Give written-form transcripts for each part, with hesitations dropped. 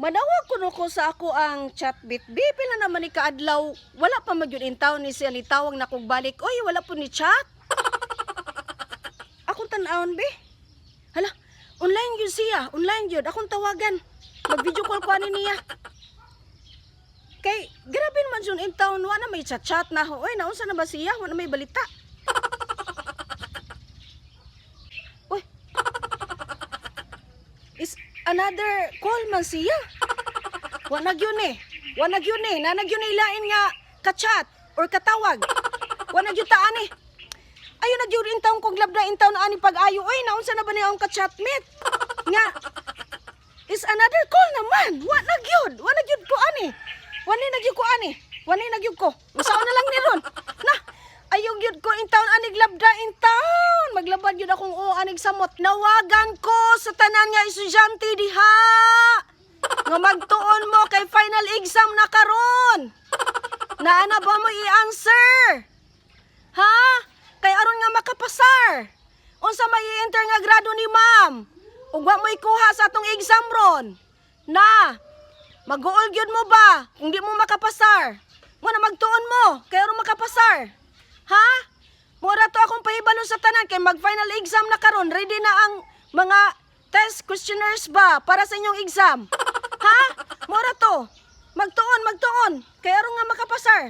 Madawag kuno ko sa ako ang chatbit. Bi, pila naman ni kaadlaw. Wala pa magyud intaw ni siya litawag na kog balik. Oy, wala po ni chat. Akong tan-awon, bi. Hala, online yun siya. Online yun. Akong tawagan. Mag-video call ko ani niya. Kay, grabe naman yun intaw. Wala may chat-chat na ho. Oy, naunsa na ba siya? Wala may balita. Oy. Is another call man siya. Wanag yun eh. Wanag yun eh. Nanag yun ilain nga ka-chat or katawag. Wanag yun taan eh. Ayun na yun intaw kong labda intaw na ani pag-ayo. Oy, naunsa na ba niya ang ka-chatmate? Nga, is another call naman. Wanag yun. Wanag yun ko ani. Wanay nagyud ko ani. Wanay nagyud ko. Usaw na lang ni ron. Na, ayog yun ko intaw anig labda intaw. Maglabad yun akong anig samot. Nawagan ko sa tanan nga estudyante diha. Nga magtuon mo kay final exam na karon. Naana ba mo i-answer? Ha? Kay aron nga makapasar. Unsa may i-enter nga grado ni ma'am? Ug wa mo ikuha sa atong exam ron. Na, mag-uol gyud mo ba kung di mo makapasar? Mo na magtuon mo kay aron makapasar. Ha? Mura to akong pahibalo sa tanan kay mag-final exam na karon. Ready na ang mga test questionnaires ba para sa inyong exam? Ha? Mura to. Magtuon. Kay aron nga makapasar.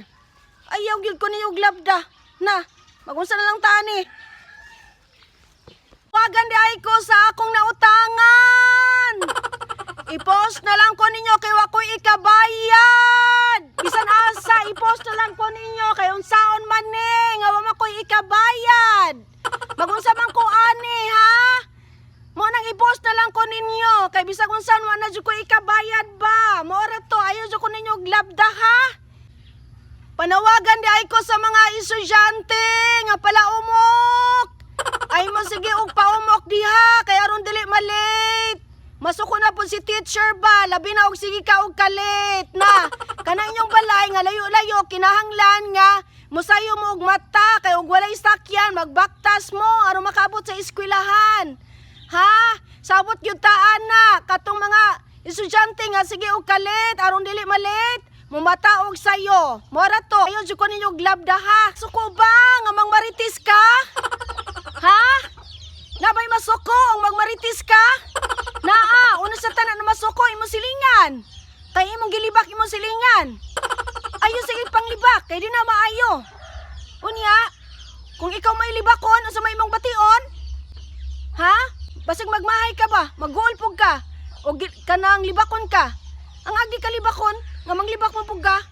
Ayaw gyud ko niyo glabda. Na, magunsa na lang tani. Wagan di ay ko sa akong nautangan. I-post na lang ko ninyo kay wakoy ikabayad. Bisan asa, i-post na lang ko ninyo kay unsaon man ni nga wa makoy ikabayad. Magunsa man ko ani ha? Mo nang i-post na lang ko ninyo kay bisag unsan wa na jud ko ikabayad ba. Mo ra to ayo jud ko ninyo glabda ha. Panawagan di ay ko sa mga estudyante nga palaumok. Ay mo sige og paumok diha kay aron dili malate. Masuko na po si teacher ba, labi na og sige ka og kalit na. Kana inyong balay nga layo-layo kinahanglan nga musayo mo og mata kay og walay sakyan magbaktas mo aron makaabot sa eskwelahan. Ha? Sabot gyud ta ana katong mga estudyante nga sige og kalit aron dili malate. Mumata og sayo. Mora to. Ayo jud ko ninyo glabda ha. Suko ba nga mangmaritis ka? Ha? Nabay masuko ang magmaritis ka? Naa, una sa tanan na masuko imo silingan. Kay imong gilibak imong silingan. Ayo sige panglibak kay di na maayo. Unya, kung ikaw may libakon o sa may imong bation, ha? Basig magmahay ka ba? Mag-goal ka? O kanang libakon ka? Ang agdi ka libakon, nga manglibak mo pug ka?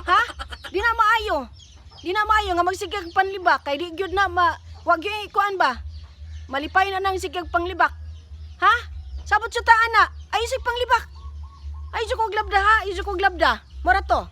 Ha? Di na maayo. Di na maayo nga magsigag panlibak kay di gyud na wag gyud ikuan ba? Malipay na nang sigag panglibak. Ha? Sabot sa taan na. Ay sig panglibak. Ay jud ko glabda ha, ay jud ko glabda. Mora to.